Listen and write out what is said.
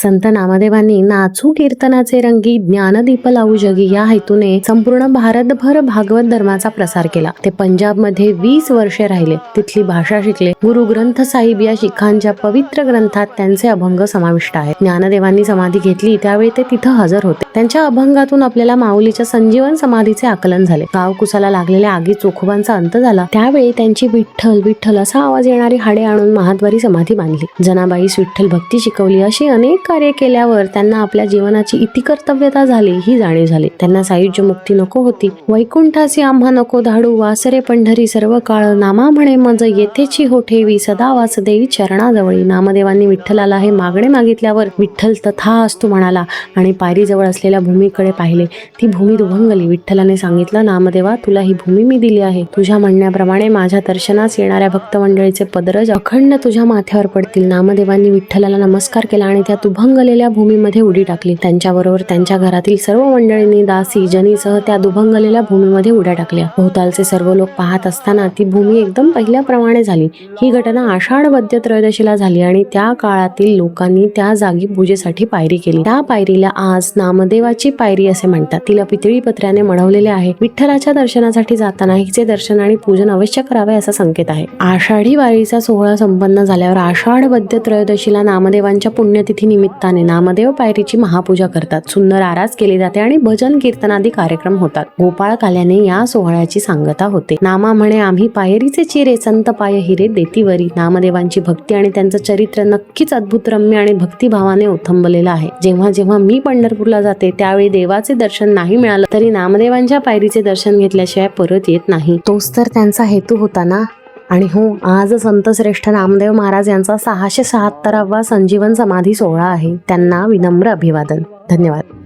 संत नामदेवांनी नाचू कीर्तनाचे रंगी ज्ञानदीप लावू जगी या हेतूने संपूर्ण भारतभर भागवत धर्माचा प्रसार केला. ते पंजाबमध्ये 20 वर्षे राहिले, तिथली भाषा शिकले. गुरु ग्रंथ साहिब या शिखांच्या पवित्र ग्रंथात त्यांचे अभंग समाविष्ट आहेत. ज्ञानदेवांनी समाधी घेतली त्यावेळी ते तिथं हजर होते. त्यांच्या अभंगातून आपल्याला माऊलीच्या संजीवन समाधीचे आकलन झाले. गावकुसाला लागलेल्या आगीत चोखोबांचा अंत झाला त्यावेळी त्यांची विठ्ठल विठ्ठल असा आवाज येणारी हाडे आणून महाद्वारी समाधी बांधली. जनाबाईस विठ्ठल भक्ती शिकवली. अशी अनेक कार्य केल्यावर त्यांना आपल्या जीवनाची इतिकर्तव्यता झाली ही जाणीव झाली. त्यांना सायुज्य मुक्ती नको होती. वैकुंठासी आम्हा नको धाडू, वासरे पंढरी सर्व काळ, नामा म्हणे मज येथेची हो ठेवी, सदा वासदेई चरणाजवळी. नामदेवांनी विठ्ठलाला हे मागणे मागितल्यावर विठ्ठल तथास्तु म्हणाला आणि पायरीजवळ असलेल्या भूमीकडे पाहिले. ती भूमी दुभंगली. विठ्ठलाने सांगितलं, नामदेवा तुला ही भूमी मी दिली आहे. तुझ्या म्हणण्याप्रमाणे माझ्या दर्शनास येणाऱ्या भक्त मंडळीचे पदरज अखंड तुझ्या माथ्यावर पडतील. नामदेवांनी विठ्ठलाला नमस्कार केला आणि त्या दुभंगलेल्या भूमीमध्ये उडी टाकली. त्यांच्याबरोबर त्यांच्या घरातील सर्व मंडळींनी दासी जनीसह त्या दुभंगलेल्या भूमीमध्ये उड्या टाकल्या. भोवतालचे सर्व लोक पाहत असताना ती भूमी एकदम पहिल्याप्रमाणे झाली. ही घटना आषाढ वद्य त्रयोदशीला झाली आणि त्या काळातील लोकांनी त्या जागी पूजेसाठी पायरी केली. त्या पायरीला आज नामदेवाची पायरी असे म्हणतात. तिला पितळी पत्र्याने मढवलेले आहे. विठ्ठलाच्या दर्शनासाठी जाताना हिचे दर्शन आणि पूजन अवश्य करावे असा संकेत आहे. आषाढी वारीचा सोहळा संपन्न झाल्यावर आषाढ वद्य त्रयोदशीला नामदेवांच्या पुण्यतिथी निमित्ताने नामदेव पायरीची महापूजा करतात. सुंदर आरास केली जाते आणि भजन कीर्तनादी कार्यक्रम होतात. गोपाळ काल्याने या सोहळ्याची सांगता होते. नामा म्हणे आम्ही पायरीचे चिरे, संत पाय हिरे देतीवरी. नामदेवांची भक्ती आणि त्यांचं चरित्र नक्कीच अद्भुत रम्य आणि भक्तिभावाने ओथंबलेलं आहे. जेव्हा जेव्हा मी पंढरपूरला जाते त्यावेळी देवाचे दर्शन नाही मिळालं तरी नामदेवांच्या पायरीचे दर्शन घेतल्याशिवाय परत येत नाही. तोच तर त्यांचा हेतू होता ना. आणि हो, आज संत श्रेष्ठ नामदेव महाराज यांचा 676वा संजीवन समाधी सोहळा आहे. त्यांना विनम्र अभिवादन. धन्यवाद.